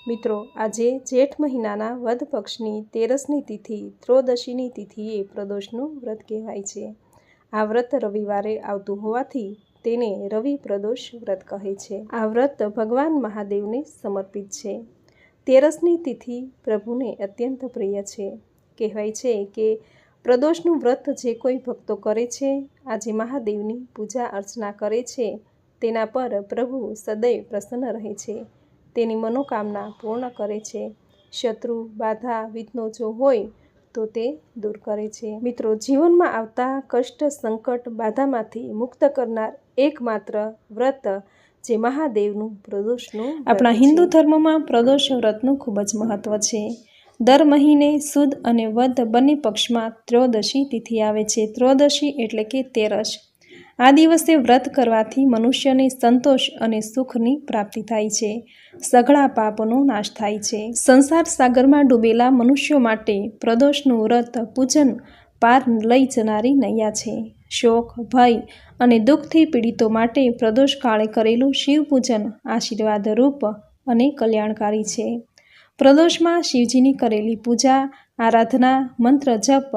મિત્રો, આજે જેઠ મહિનાના વદ પક્ષની 13ની તિથિ ત્રોદશીની તિથિએ પ્રદોષનું વ્રત કહેવાય છે. આ વ્રત રવિવારે આવતું હોવાથી તેને રવિ પ્રદોષ વ્રત કહે છે. આ વ્રત ભગવાન મહાદેવને સમર્પિત છે. 13ની તિથિ પ્રભુને અત્યંત પ્રિય છે. કહેવાય છે કે પ્રદોષનું વ્રત જે કોઈ ભક્તો કરે છે, આજે મહાદેવની પૂજા અર્ચના કરે છે, તેના પર પ્રભુ સદૈવ પ્રસન્ન રહે છે, તેની મનોકામના પૂર્ણ કરે છે. શત્રુ, બાધા, વિઘ્નો જો હોય તો તે દૂર કરે છે. મિત્રો, જીવનમાં આવતા કષ્ટ, સંકટ, બાધામાંથી મુક્ત કરનાર એકમાત્ર વ્રત જે મહાદેવનું પ્રદોષનું આપણા હિન્દુ ધર્મમાં પ્રદોષ વ્રતનું ખૂબ જ મહત્વ છે. દર મહિને સુદ અને વદ બંને પક્ષમાં ત્રયોદશી તિથિ આવે છે. ત્રયોદશી એટલે કે 13. આ દિવસે વ્રત કરવાથી મનુષ્યને સંતોષ અને સુખની પ્રાપ્તિ થાય છે. સઘળા પાપનો નાશ થાય છે. સંસાર સાગરમાં ડૂબેલા મનુષ્યો માટે પ્રદોષનું વ્રત પૂજન પાર લઈ જનારી નૈયા છે. શોક, ભય અને દુઃખથી પીડિતો માટે પ્રદોષ કાળે કરેલું શિવ પૂજન આશીર્વાદરૂપ અને કલ્યાણકારી છે. પ્રદોષમાં શિવજીની કરેલી પૂજા, આરાધના, મંત્ર જપ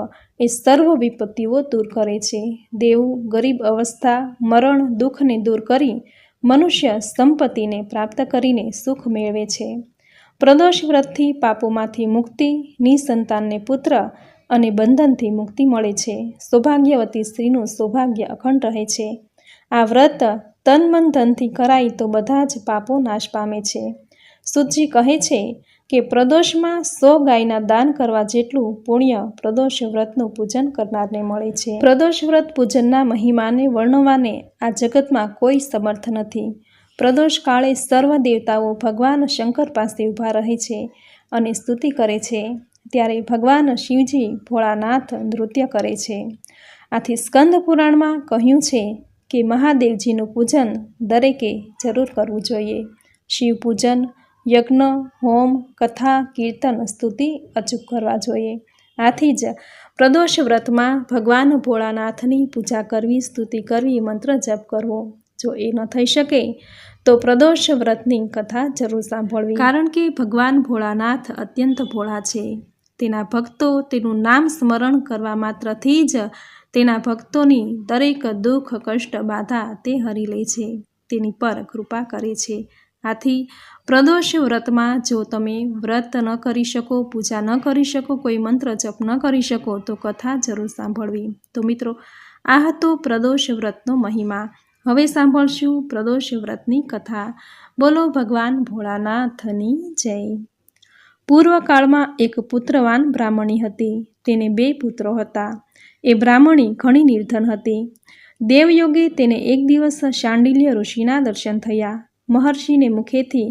એ સર્વ વિપત્તિઓ દૂર કરે છે. દેવું, ગરીબ અવસ્થા, મરણ, દુઃખને દૂર કરી મનુષ્ય સંપત્તિને પ્રાપ્ત કરીને સુખ મેળવે છે. પ્રદોષ વ્રતથી પાપોમાંથી મુક્તિ, નિસંતાનને પુત્ર અને બંધનથી મુક્તિ મળે છે. સૌભાગ્યવતી સ્ત્રીનું સૌભાગ્ય અખંડ રહે છે. આ વ્રત તન, મન, ધનથી કરાય તો બધા જ પાપો નાશ પામે છે. સુતજી કહે છે કે પ્રદોષમાં 100 ગાયના દાન કરવા જેટલું પુણ્ય પ્રદોષ વ્રતનું પૂજન કરનારને મળે છે. પ્રદોષ વ્રત પૂજનના મહિમાને વર્ણવવાને આ જગતમાં કોઈ સમર્થ નથી. પ્રદોષ કાળે સર્વ દેવતાઓ ભગવાન શંકર પાસે ઊભા રહે છે અને સ્તુતિ કરે છે. ત્યારે ભગવાન શિવજી ભોળાનાથ નૃત્ય કરે છે. આથી સ્કંદ પુરાણમાં કહ્યું છે કે મહાદેવજીનું પૂજન દરેકે જરૂર કરવું જોઈએ. શિવ પૂજન, યજ્ઞ, હોમ, કથા, કીર્તન, સ્તુતિ અચૂક કરવા જોઈએ. આથી જ પ્રદોષ વ્રતમાં ભગવાન ભોળાનાથની પૂજા કરવી, સ્તુતિ કરવી, મંત્ર જપ કરવો. જો એ ન થઈ શકે તો પ્રદોષ વ્રતની કથા જરૂર સાંભળવી. કારણ કે ભગવાન ભોળાનાથ અત્યંત ભોળા છે. તેના ભક્તો તેનું નામ સ્મરણ કરવા માત્રથી જ તેના ભક્તોની દરેક દુઃખ, કષ્ટ, બાધા તે હરી લે છે, તેની પર કૃપા કરે છે. આથી પ્રદોષ વ્રતમાં જો તમે વ્રત ન કરી શકો, પૂજા ન કરી શકો, કોઈ મંત્ર જપ ન કરી શકો તો કથા જરૂર સાંભળવી. તો મિત્રો, આ હતો પ્રદોષ વ્રતનો મહિમા. હવે સાંભળશું પ્રદોષ વ્રતની કથા. બોલો ભગવાન ભોળાનાથની જય. પૂર્વકાળમાં એક પુત્રવાન બ્રાહ્મણી હતી. તેને 2 પુત્રો હતા. એ બ્રાહ્મણી ઘણી નિર્ધન હતી. દેવયોગે તેને એક દિવસ શાંડિલ્ય ઋષિના દર્શન થયા. મહર્ષિને મુખેથી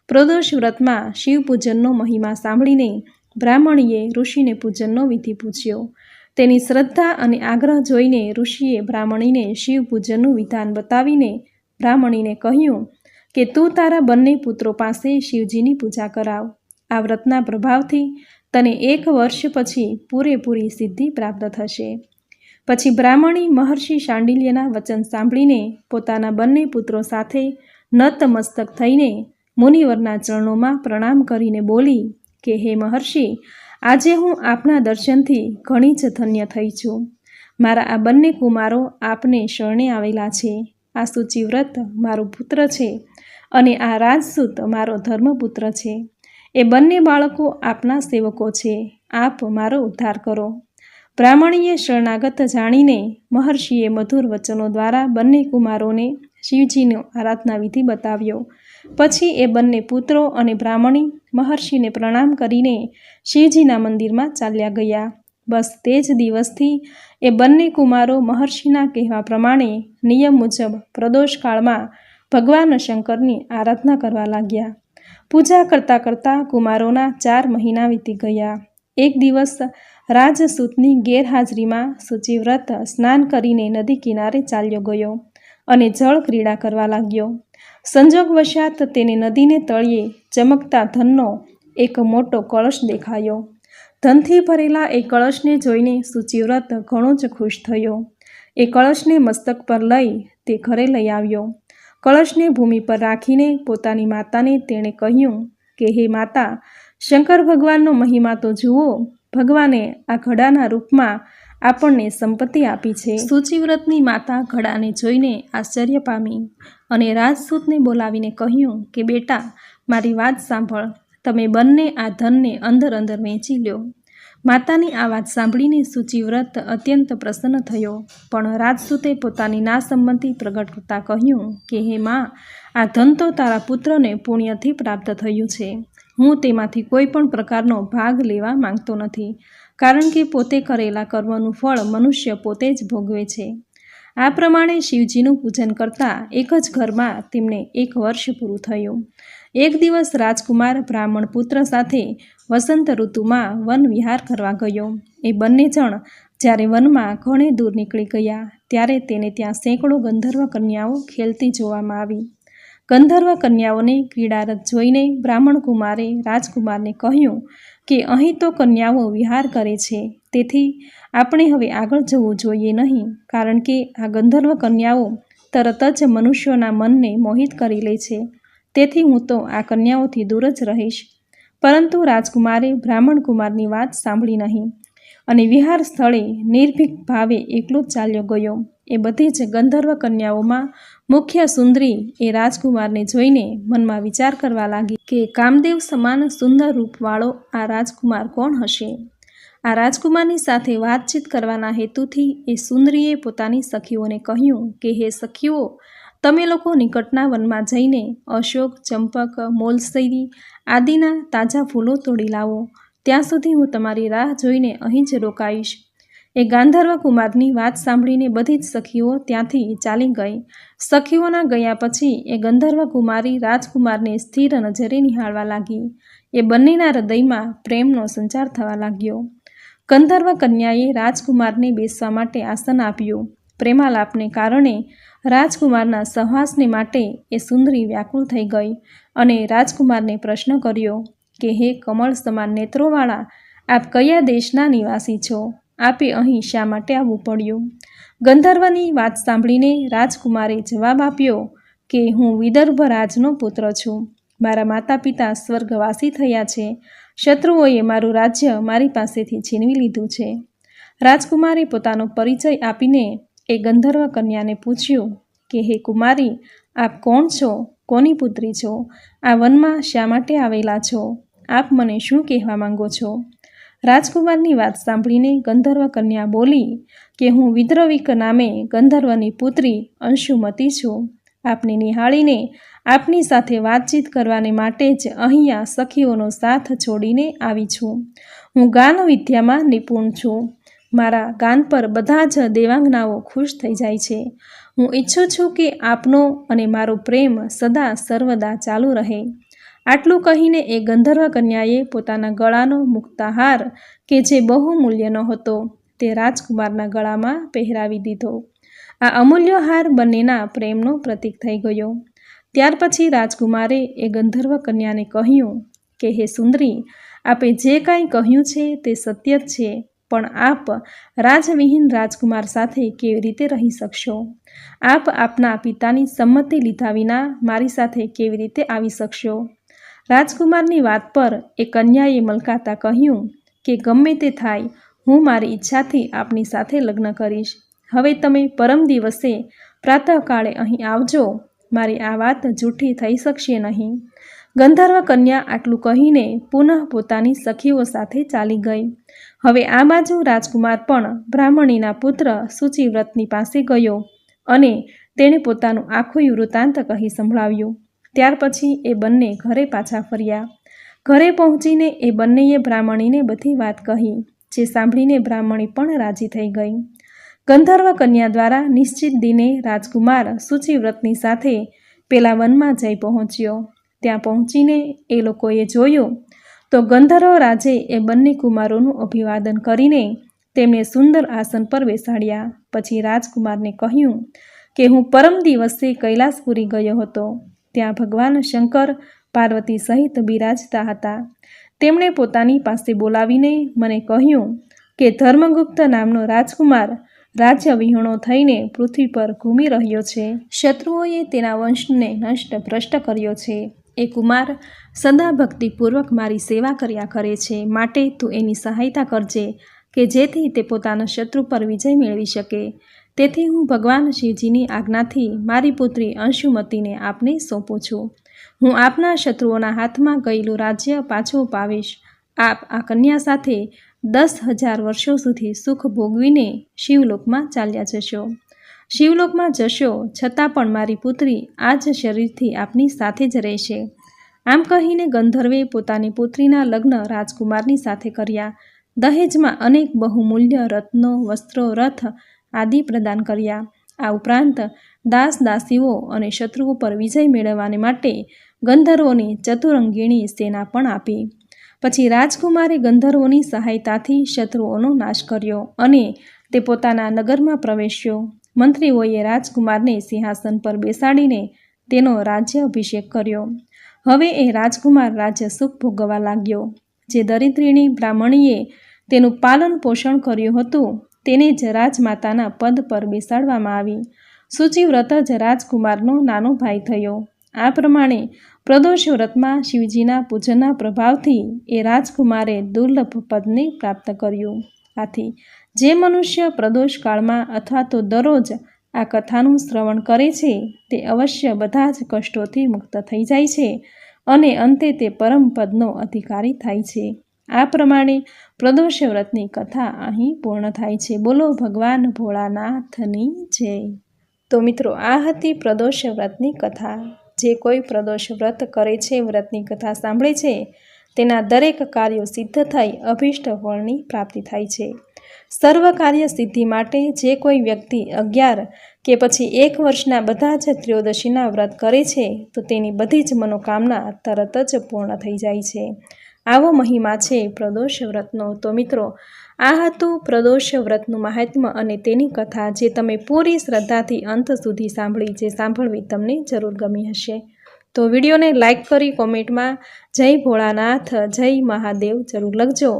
પ્રદોષ વ્રતમાં શિવ પૂજનનો મહિમા સાંભળીને બ્રાહ્મણીએ ઋષિને પૂજનનો વિધિ પૂછ્યો. તેની શ્રદ્ધા અને આગ્રહ જોઈને ઋષિએ બ્રાહ્મણીને શિવ પૂજનનું વિધાન બતાવીને બ્રાહ્મણીને કહ્યું કે તું તારા બંને પુત્રો પાસે શિવજીની પૂજા કરાવ. આ વ્રતના પ્રભાવથી તને 1 વર્ષ પછી પૂરેપૂરી સિદ્ધિ પ્રાપ્ત થશે. પછી બ્રાહ્મણી મહર્ષિ શાંડિલ્યના વચન સાંભળીને પોતાના બંને પુત્રો સાથે નતમસ્તક થઈને મુનિવરના ચરણોમાં પ્રણામ કરીને બોલી કે હે મહર્ષિ, આજે હું આપના દર્શનથી ઘણી જ ધન્ય થઈ છું. મારા આ બંને કુમારો આપને શરણે આવેલા છે. આ સૂચિવ્રત મારું પુત્ર છે અને આ રાજસૂત મારો ધર્મપુત્ર છે. એ બંને બાળકો આપના સેવકો છે. આપ મારો ઉદ્ધાર કરો. બ્રાહ્મણીએ શરણાગત જાણીને મહર્ષિએ મધુર વચનો દ્વારા બંને કુમારોને શિવજીનો આરાધના વિધિ બતાવ્યો. પછી એ બંને પુત્રો અને બ્રાહ્મણી મહર્ષિને પ્રણામ કરીને શિવજીના મંદિરમાં ચાલ્યા ગયા. બસ તે જ દિવસથી એ બંને કુમારો મહર્ષિના કહેવા પ્રમાણે નિયમ મુજબ પ્રદોષ કાળમાં ભગવાન શંકરની આરાધના કરવા લાગ્યા. પૂજા કરતાં કરતાં કુમારોના 4 મહિના વીતી ગયા. એક દિવસ રાજસૂતની ગેરહાજરીમાં સૂચિવ્રત સ્નાન કરીને નદી કિનારે ચાલ્યો ગયો અને જળ ક્રીડા કરવા લાગ્યો. સંજોગવશાત તેને નદીને તળિયે ચમકતા ધનનો એક મોટો કળશ દેખાયો. ધનથી ભરેલા એ કળશને જોઈને સૂચિવ્રત ઘણો જ ખુશ થયો. એ કળશને મસ્તક પર લઈ તે ઘરે લઈ આવ્યો. કળશને ભૂમિ પર રાખીને પોતાની માતાને તેણે કહ્યું કે હે માતા, શંકર ભગવાનનો મહિમા તો જુઓ. ભગવાને આ ઘડાના રૂપમાં આપણને સંપત્તિ આપી છે. સૂચિવ્રતની માતા ઘડાને જોઈને આશ્ચર્ય પામી અને રાજસૂતને બોલાવીને કહ્યું કે બેટા, મારી વાત સાંભળ. તમે બંને આ ધનને અંદર અંદર વેચી લ્યો. માતાની આ વાત સાંભળીને સૂચિવ્રત અત્યંત પ્રસન્ન થયો, પણ રાજસૂતે પોતાની નાસંમતિ પ્રગટ કરતાં કહ્યું કે હે માં, આ ધન તો તારા પુત્રને પુણ્યથી પ્રાપ્ત થયું છે. હું તેમાંથી કોઈ પણ પ્રકારનો ભાગ લેવા માંગતો નથી, કારણ કે પોતે કરેલા કર્મનું ફળ મનુષ્ય પોતે જ ભોગવે છે. આ પ્રમાણે શિવજીનું પૂજન કરતાં એક જ ઘરમાં તેમને 1 વર્ષ પૂરું થયું. એક દિવસ રાજકુમાર બ્રાહ્મણ પુત્ર સાથે વસંત ઋતુમાં વન વિહાર કરવા ગયો. એ બંને જણ જ્યારે વનમાં ઘણે દૂર નીકળી ગયા ત્યારે તેને ત્યાં સેંકડો ગંધર્વ કન્યાઓ ખેલતી જોવામાં આવી. ગંધર્વ કન્યાઓને ક્રીડારત જોઈને બ્રાહ્મણ કુમારે રાજકુમારને કહ્યું કે અહીં તો કન્યાઓ વિહાર કરે છે, તેથી આપણે હવે આગળ જવું જોઈએ નહીં, કારણ કે આ ગંધર્વ કન્યાઓ તરત જ મનુષ્યોના મનને મોહિત કરી લે છે. તેથી હું તો આ કન્યાઓથી દૂર જ રહીશ. પરંતુ રાજકુમારે બ્રાહ્મણ કુમારની વાત સાંભળી નહીં અને વિહાર સ્થળે નિર્ભીક ભાવે એકલો જ ચાલ્યો ગયો. એ બધી જ ગંધર્વ કન્યાઓમાં મુખ્ય સુંદરી એ રાજકુમારને જોઈને મનમાં વિચાર કરવા લાગી કે કામદેવ સમાન સુંદર રૂપવાળો આ રાજકુમાર કોણ હશે. આ રાજકુમારની સાથે વાતચીત કરવાના હેતુથી એ સુંદરીએ પોતાની સખીઓને કહ્યું કે હે સખીઓ, તમે લોકો નિકટના વનમાં જઈને અશોક, ચંપક, મોલસૈરી આદિના તાજા ફૂલો તોડી લાવો. ત્યાં સુધી હું તમારી રાહ જોઈને અહીં જ રોકાઈશ. એ ગાંધર્વ કુમારની વાત સાંભળીને બધી જ સખીઓ ત્યાંથી ચાલી ગઈ. સખીઓના ગયા પછી એ ગંધર્વ કુમારી રાજકુમારને સ્થિર નજરે નિહાળવા લાગી. એ બંનેના હૃદયમાં પ્રેમનો સંચાર થવા લાગ્યો. ગંધર્વ કન્યાએ રાજકુમારને બેસવા માટે આસન આપ્યું. પ્રેમાલાપને કારણે રાજકુમારના સહવાસને માટે એ સુંદરી વ્યાકુળ થઈ ગઈ અને રાજકુમારને પ્રશ્ન કર્યો કે હે કમળ સમાન નેત્રોવાળા, આપ કયા દેશના નિવાસી છો? આપે અહીં શા માટે આવવું પડ્યું? ગંધર્વની વાત સાંભળીને રાજકુમારે જવાબ આપ્યો કે હું વિદર્ભ રાજનો પુત્ર છું. મારા માતા પિતા સ્વર્ગવાસી થયા છે. શત્રુઓએ મારું રાજ્ય મારી પાસેથી છીનવી લીધું છે. રાજકુમારે પોતાનો પરિચય આપીને એ ગંધર્વ કન્યાને પૂછ્યું કે હે કુમારી, આપ કોણ છો? કોની પુત્રી છો? આ વનમાં શા માટે આવેલા છો? આપ મને શું કહેવા માંગો છો? રાજકુમારની વાત સાંભળીને ગંધર્વ કન્યા બોલી કે હું વિદ્રવિક નામે ગંધર્વની પુત્રી અંશુમતી છું. આપને નિહાળીને આપની સાથે વાતચીત કરવાને માટે જ અહીંયા સખીઓનો સાથ છોડીને આવી છું. હું ગાન વિદ્યામાં નિપુણ છું. મારા ગાન પર બધા જ દેવાંગનાઓ ખુશ થઈ જાય છે. હું ઈચ્છું છું કે આપનો અને મારો પ્રેમ સદા સર્વદા ચાલુ રહે. આટલું કહીને એ ગંધર્વ કન્યાએ પોતાના ગળાનો મુક્તાહાર કે જે બહુ મૂલ્યનો હતો તે રાજકુમારના ગળામાં પહેરાવી દીધો. આ અમૂલ્ય હાર બંનેના પ્રેમનો પ્રતીક થઈ ગયો. ત્યાર પછી રાજકુમારે એ ગંધર્વ કન્યાને કહ્યું કે હે સુંદરી, આપે જે કાંઈ કહ્યું છે તે સત્ય જ છે, પણ આપ રાજવિહીન રાજકુમાર સાથે કેવી રીતે રહી શકશો? આપ આપના પિતાની સંમતિ લીધા વિના મારી સાથે કેવી રીતે આવી શકશો? રાજકુમારની વાત પર એ કન્યાએ મલકાતા કહ્યું કે ગમે તે થાય, હું મારી ઈચ્છાથી આપની સાથે લગ્ન કરીશ. હવે તમે પરમ દિવસે પ્રાતઃકાળે અહીં આવજો. મારી આ વાત જૂઠી થઈ શકશે નહીં. ગંધર્વ કન્યા આટલું કહીને પુનઃ પોતાની સખીઓ સાથે ચાલી ગઈ. હવે આ બાજુ રાજકુમાર પણ બ્રાહ્મણીના પુત્ર સૂચિવ્રતની પાસે ગયો અને તેણે પોતાનું આખું વૃત્તાંત કહી સંભળાવ્યું. ત્યાર પછી એ બંને ઘરે પાછા ફર્યા. ઘરે પહોંચીને એ બંનેએ બ્રાહ્મણીને બધી વાત કહી, જે સાંભળીને બ્રાહ્મણી પણ રાજી થઈ ગઈ. ગંધર્વ કન્યા દ્વારા નિશ્ચિત દિને રાજકુમાર સૂચિવ્રતની સાથે પેલા વનમાં જઈ પહોંચ્યો. ત્યાં પહોંચીને એ લોકોએ જોયું તો ગંધર્વ રાજે એ બંને કુમારોનું અભિવાદન કરીને તેમને સુંદર આસન પર બેસાડ્યા. પછી રાજકુમારને કહ્યું કે હું પરમ દિવસે કૈલાસપુરી ગયો હતો. ત્યાં ભગવાન શંકર પાર્વતી સહિત બિરાજતા હતા. તેમણે પોતાની પાસે બોલાવીને મને કહ્યું કે ધર્મગુપ્ત નામનો રાજકુમાર રાજ્ય વિહોણો થઈને પૃથ્વી પર ઘૂમી રહ્યો છે. શત્રુઓએ તેના વંશને નષ્ટ ભ્રષ્ટ કર્યો છે. એ કુમાર સદા ભક્તિપૂર્વક મારી સેવા કર્યા કરે છે, માટે તું એની સહાયતા કરજે કે જેથી તે પોતાના શત્રુ પર વિજય મેળવી શકે. તેથી હું ભગવાન શિવજીની આજ્ઞાથી મારી પુત્રી અંશુમતીને આપને સોંપું છું. હું આપના શત્રુઓના હાથમાં ગયેલું રાજ્ય પાછું અપાવીશ. આપ આ કન્યા સાથે 10,000 વર્ષો સુધી સુખ ભોગવીને શિવલોકમાં ચાલ્યા જશો. શિવલોકમાં જશો છતાં પણ મારી પુત્રી આ જ શરીરથી આપની સાથે જ રહેશે. આમ કહીને ગંધર્વે પોતાની પુત્રીના લગ્ન રાજકુમારની સાથે કર્યા. દહેજમાં અનેક બહુમૂલ્ય રત્નો, વસ્ત્રો, રથ આદિ પ્રદાન કર્યા. આ ઉપરાંત દાસ દાસીઓ અને શત્રુઓ પર વિજય મેળવવાને માટે ગંધર્વોની ચતુરંગીણી સેના પણ આપી. પછી રાજકુમારે ગંધર્વોની સહાયતાથી શત્રુઓનો નાશ કર્યો અને તે પોતાના નગરમાં પ્રવેશ્યો. મંત્રીઓએ રાજકુમારને સિંહાસન પર બેસાડીને તેનો રાજ્ય અભિષેક કર્યો. હવે એ રાજકુમાર રાજ્ય સુખ ભોગવવા લાગ્યો. જે દરિદ્રીણી બ્રાહ્મણીએ તેનું પાલન પોષણ કર્યું હતું તેને જ રાજમાતાના પદ પર બેસાડવામાં આવી. શુચિવ્રત જ રાજકુમારનો નાનો ભાઈ થયો. આ પ્રમાણે પ્રદોષ વ્રતમાં શિવજીના પૂજનના પ્રભાવથી એ રાજકુમારે દુર્લભ પદને પ્રાપ્ત કર્યું. આથી જે મનુષ્ય પ્રદોષ કાળમાં અથવા તો દરરોજ આ કથાનું શ્રવણ કરે છે તે અવશ્ય બધા જ કષ્ટોથી મુક્ત થઈ જાય છે અને અંતે તે પરમ પદનો અધિકારી થાય છે. આ પ્રમાણે પ્રદોષ વ્રતની કથા અહીં પૂર્ણ થાય છે. બોલો ભગવાન ભોળાનાથની જય. તો મિત્રો, આ હતી પ્રદોષ વ્રતની કથા. જે કોઈ પ્રદોષ વ્રત કરે છે, વ્રતની કથા સાંભળે છે, તેના દરેક કાર્યો સિદ્ધ થઈ અભીષ્ટ ફળની પ્રાપ્તિ થાય છે. સર્વ કાર્ય સિદ્ધિ માટે જે કોઈ વ્યક્તિ 11 કે પછી 1 વર્ષના બધા જ ત્રયોદશીના વ્રત કરે છે તો તેની બધી જ મનોકામના તરત જ પૂર્ણ થઈ જાય છે. આવો મહિમા છે પ્રદોષ વ્રતનો. તો મિત્રો, આ હતું પ્રદોષ વ્રતનું મહાત્મ્ય અને તેની કથા, જે તમે પૂરી શ્રદ્ધાથી અંત સુધી સાંભળી, જે સાંભળવી તમને જરૂર ગમી હશે. તો વિડીયોને લાઇક કરી કોમેન્ટમાં જય ભોળાનાથ, જય મહાદેવ જરૂર લખજો.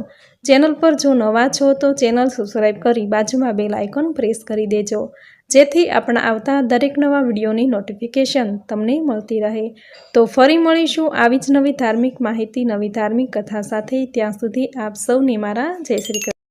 ચેનલ પર જો નવા છો તો ચેનલ સબસ્ક્રાઈબ કરી બાજુમાં બેલ આઇકોન પ્રેસ કરી દેજો, જેથી આપણા આવતા દરેક નવા વિડીયોની નોટિફિકેશન તમને મળતી રહે. તો ફરી મળીશું આવી જ નવી ધાર્મિક માહિતી, નવી ધાર્મિક કથા સાથે. ત્યાં સુધી આપ સૌને મારા જય શ્રી કૃષ્ણ.